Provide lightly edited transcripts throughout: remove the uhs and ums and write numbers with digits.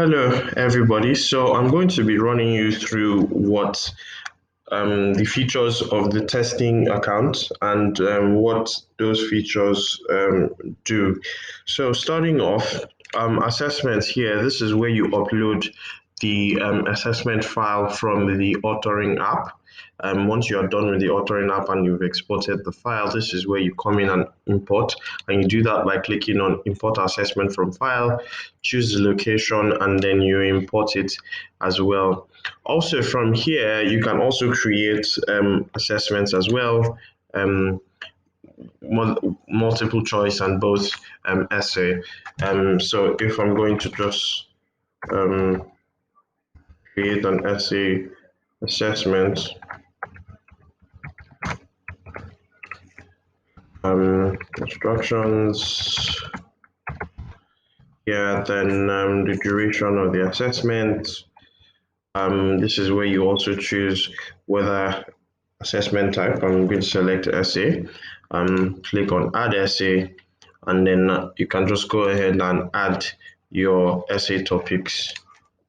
Hello, everybody. So I'm going to be running you through what the features of the testing account and what those features do. So starting off, assessments here, this is where you upload the assessment file from the authoring app. Once you are done with the authoring app and you've exported the file, this is where you come in and import. And you do that by clicking on import assessment from file, choose the location, and then you import it as well. Also, from here, you can also create assessments as well, um, multiple choice and both essay. So if I'm going to just um, create an essay assessment, instructions, yeah, then the duration of the assessment. This is where you also choose whether assessment type. I'm going to select essay, click on add essay, and then you can just go ahead and add your essay topics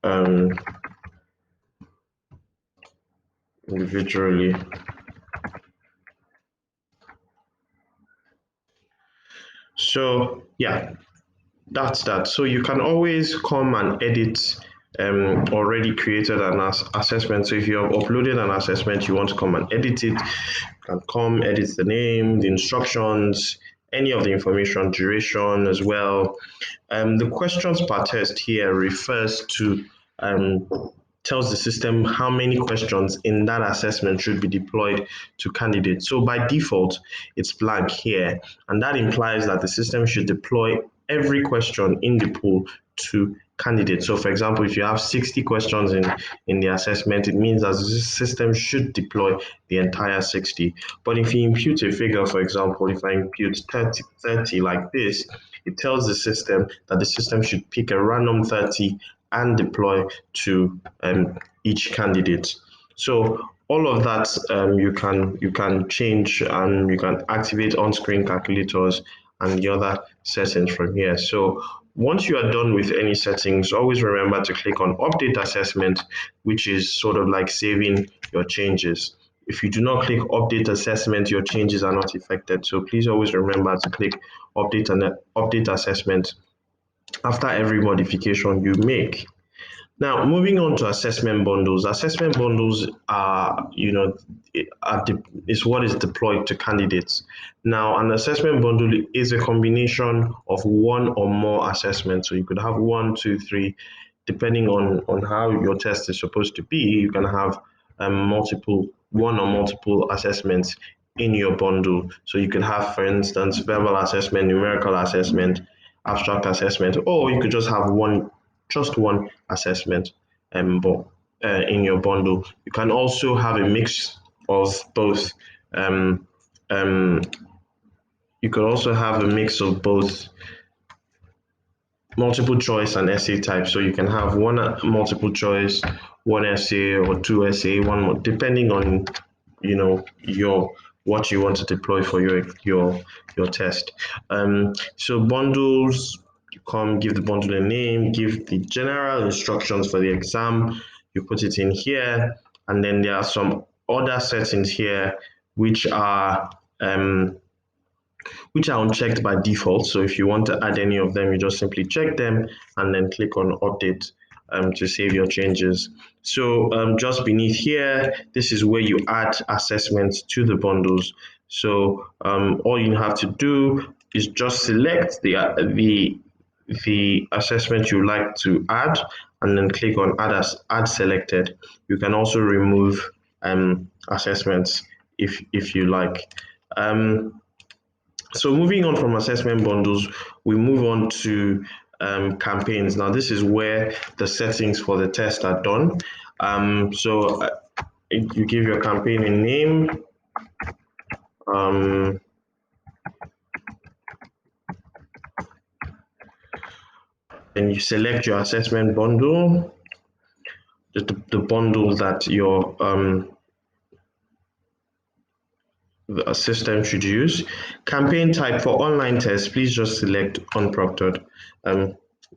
um, individually. So yeah, that's that. So you can always come and edit already created an assessment. So if you have uploaded an assessment, you want to come and edit it, you can come edit the name, the instructions, any of the information, duration as well. The questions per test here refers to um, tells the system how many questions in that assessment should be deployed to candidates. So by default, it's blank here, and that implies that the system should deploy every question in the pool to candidates. So for example, if you have 60 questions in the assessment, it means that the system should deploy the entire 60. But if you impute a figure, for example, if I impute 30 like this, it tells the system that the system should pick a random 30 and deploy to each candidate. So all of that you can change, and you can activate on-screen calculators and the other settings from here. So once you are done with any settings, always remember to click on update assessment, which is sort of like saving your changes. If you do not click update assessment, your changes are not affected. So please always remember to click update assessment after every modification you make. Now, moving on to assessment bundles. Assessment bundles are, is what is deployed to candidates. Now, an assessment bundle is a combination of one or more assessments. So you could have one, two, three, depending on how your test is supposed to be. You can have one or multiple assessments in your bundle. So you could have, for instance, verbal assessment, numerical assessment, abstract assessment, or you could just have just one assessment in your bundle. You can also have a mix of both. Um, um, you could also have a mix of both multiple choice and essay type. So you can have one multiple choice, one essay, or two essay, one more, depending on your what you want to deploy for your test. So bundles, you come give the bundle a name, give the general instructions for the exam, you put it in here, and then there are some other settings here which are unchecked by default. So if you want to add any of them, you just simply check them and then click on update to save your changes. So just beneath here, this is where you add assessments to the bundles. So all you have to do is just select the assessment you like to add, and then click on add selected. You can also remove assessments if you like. So moving on from assessment bundles, we move on to campaigns. Now, this is where the settings for the test are done. You give your campaign a name. Then you select your assessment bundle, the bundle that your the system should use. Campaign type for online tests, please just select unprompted.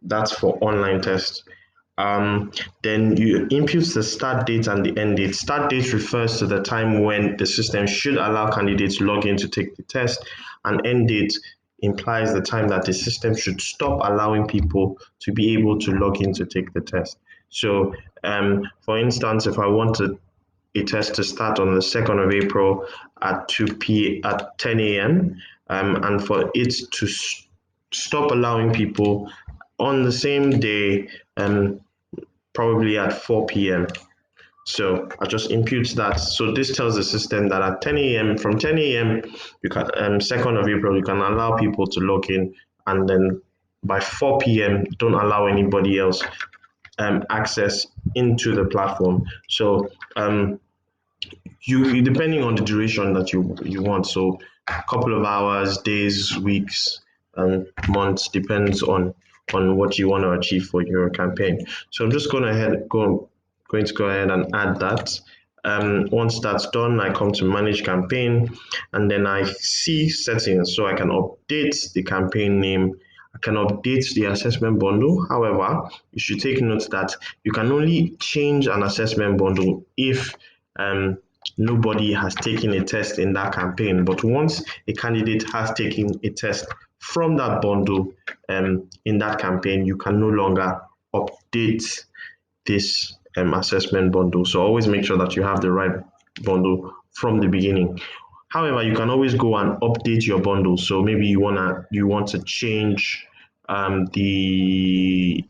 That's for online tests. Then you input the start date and the end date. Start date refers to the time when the system should allow candidates to log in to take the test, and end date implies the time that the system should stop allowing people to be able to log in to take the test. So, for instance, if I wanted a test to start on the 2nd of April at 10 a.m., and for it to stop allowing people on the same day, probably at 4 p.m. So I just impute that. So this tells the system that at 10 a.m., from 10 a.m., you can 2nd of April, you can allow people to log in, and then by 4 p.m., don't allow anybody else access into the platform. So you depending on the duration that you want. So a couple of hours, days, weeks, and months depends on what you want to achieve for your campaign. So I'm just going to go ahead and add that. Once that's done, I come to manage campaign, and then I see settings, so I can update the campaign name. I can update the assessment bundle. However, you should take note that you can only change an assessment bundle if nobody has taken a test in that campaign. But once a candidate has taken a test from that bundle in that campaign, you can no longer update this assessment bundle. So always make sure that you have the right bundle from the beginning. However, you can always go and update your bundle. So maybe you want to change the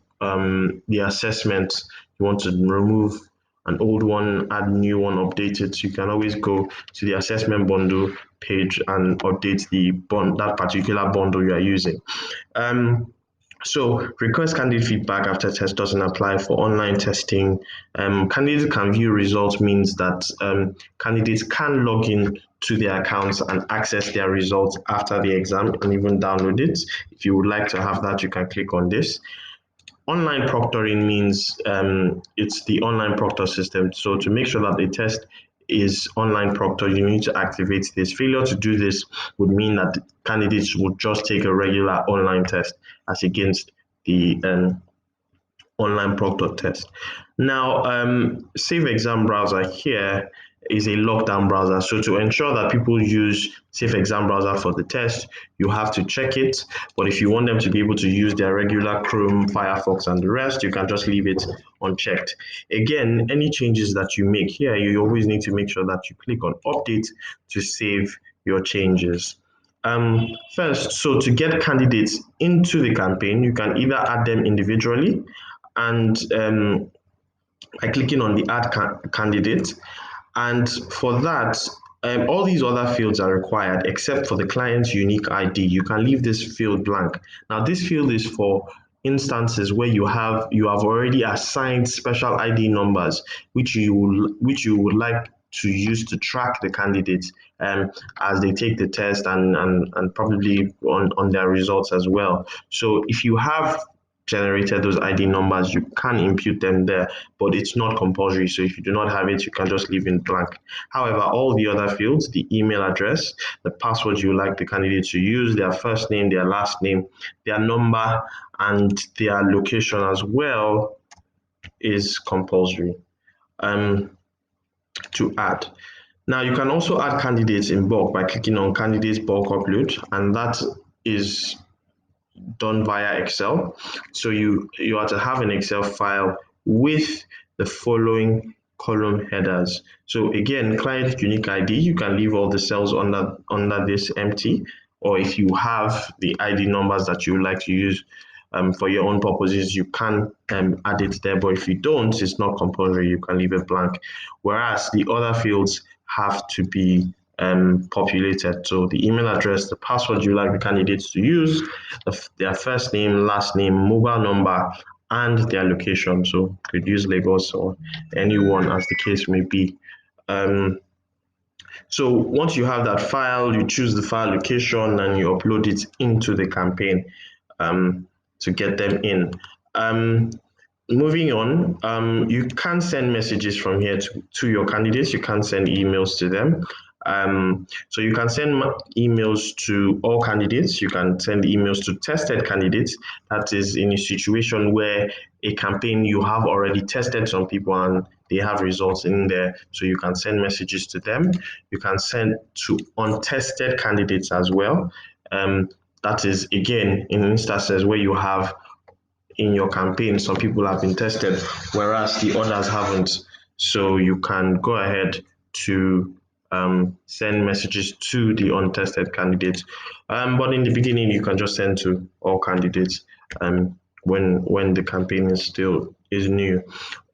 assessment. You want to remove an old one, add a new one, update it. So you can always go to the assessment bundle page and update that particular bundle you are using. So request candidate feedback after test doesn't apply for online testing. Candidates can view results means that candidates can log in to their accounts and access their results after the exam and even download it. If you would like to have that, you can click on this. Online proctoring means it's the online proctor system. So to make sure that the test is online proctor, you need to activate this. Failure to do this would mean that candidates would just take a regular online test as against the online proctor test. Now, Safe Exam Browser here is a lockdown browser. So to ensure that people use Safe Exam Browser for the test, you have to check it. But if you want them to be able to use their regular Chrome, Firefox, and the rest, you can just leave it unchecked. Again, any changes that you make here, you always need to make sure that you click on Update to save your changes. First, so to get candidates into the campaign, you can either add them individually and by clicking on the Add Candidate. And for that, all these other fields are required except for the client's unique ID. You can leave this field blank. Now, this field is for instances where you have already assigned special ID numbers, which you would like to use to track the candidates as they take the test and probably on their results as well. So if you have generated those ID numbers, you can impute them there, but it's not compulsory. So if you do not have it, you can just leave it blank. However, all the other fields, the email address, the password you like the candidate to use, their first name, their last name, their number, and their location as well is compulsory to add. Now, you can also add candidates in bulk by clicking on candidates bulk upload, and that is done via Excel. So you are to have an Excel file with the following column headers. So again, client unique ID, you can leave all the cells under this empty, or if you have the ID numbers that you would like to use for your own purposes, you can add it there. But if you don't, it's not compulsory, you can leave it blank. Whereas the other fields have to be populated. So the email address, the password you like the candidates to use, their first name, last name, mobile number, and their location. So you could use Lagos or anyone as the case may be. So once you have that file, you choose the file location and you upload it into the campaign to get them in. Moving on, you can send messages from here to your candidates. You can send emails to them. So you can send emails to all candidates. You can send emails to tested candidates. That is in a situation where a campaign you have already tested some people and they have results in there. So you can send messages to them. You can send to untested candidates as well. That is again in instances where you have in your campaign some people have been tested, whereas the others haven't. So you can go ahead to send messages to the untested candidates. But in the beginning, you can just send to all candidates when the campaign is new.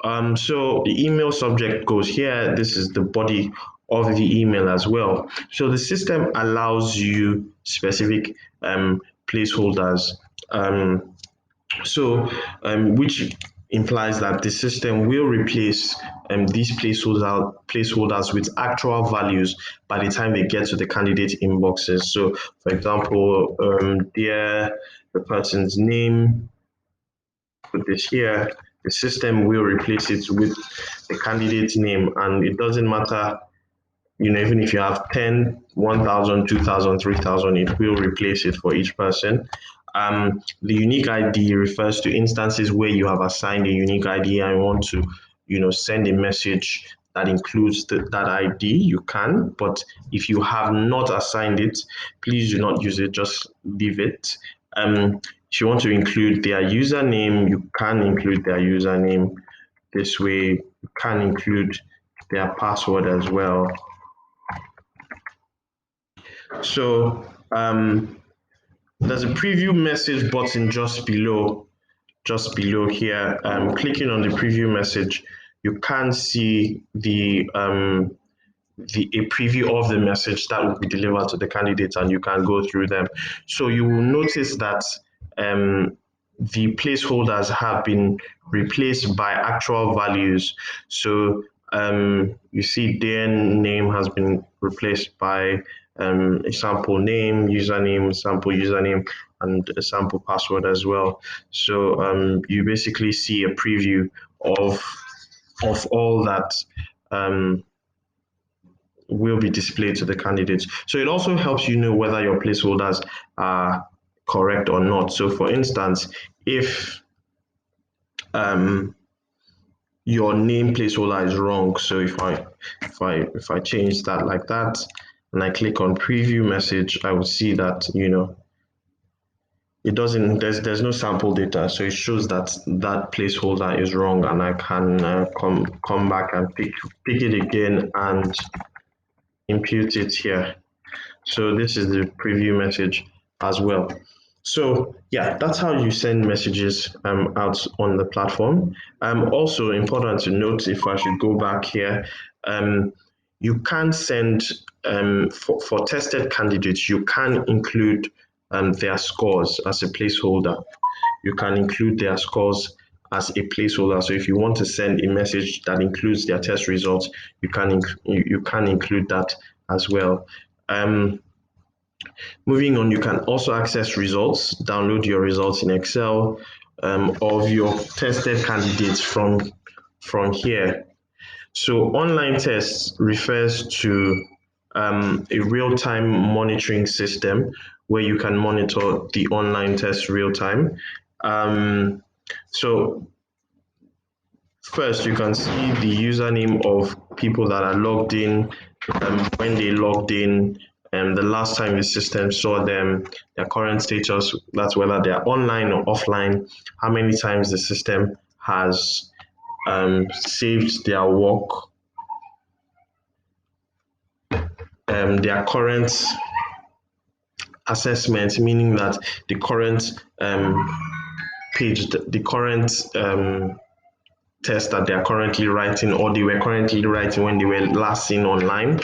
So the email subject goes here. This is the body of the email as well. So the system allows you specific placeholders. Which implies that the system will replace these placeholders with actual values by the time they get to the candidate inboxes. So, for example, dear the person's name, put this here, the system will replace it with the candidate name, and it doesn't matter, even if you have 10, 1,000, 2,000, 3,000, it will replace it for each person. The unique ID refers to instances where you have assigned a unique ID and want to, send a message that includes that ID, you can. But if you have not assigned it, please do not use it, just leave it. If you want to include their username, you can include their username. This way, you can include their password as well. So there's a preview message button just below here. Clicking on the preview message, you can see a preview of the message that will be delivered to the candidates, and you can go through them. So you will notice that the placeholders have been replaced by actual values. So you see their name has been replaced by a sample name, username, sample username, and a sample password as well. So you basically see a preview of all that will be displayed to the candidates. So it also helps you know whether your placeholders are correct or not. So for instance, if your name placeholder is wrong, so if I change that like that and I click on preview message, I will see that it doesn't, there's no sample data, so it shows that that placeholder is wrong, and I can come back and pick it again and impute it here. So this is the preview message as well. So yeah, that's how you send messages out on the platform. Also important to note, if I should go back here, you can send for tested candidates, you can include their scores as a placeholder. You can include their scores as a placeholder. So if you want to send a message that includes their test results, you can include that as well. Moving on, you can also access results, download your results in Excel of your tested candidates from here. So online tests refers to a real-time monitoring system where you can monitor the online tests real-time. So first, you can see the username of people that are logged in, when they logged in, the last time the system saw them, their current status, that's whether they're online or offline, how many times the system has saved their work, their current assessment, meaning that the current page, the current test that they are currently writing or they were currently writing when they were last seen online,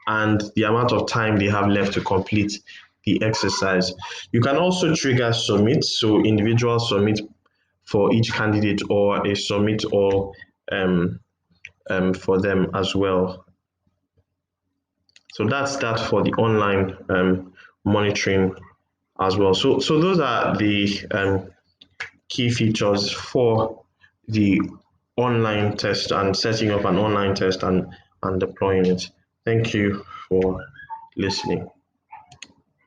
and the amount of time they have left to complete the exercise. You can also trigger submit, so individual submit for each candidate or a submit all for them as well. So that's that for the online monitoring as well. So those are the key features for the online test and setting up an online test and deploying it. Thank you for listening.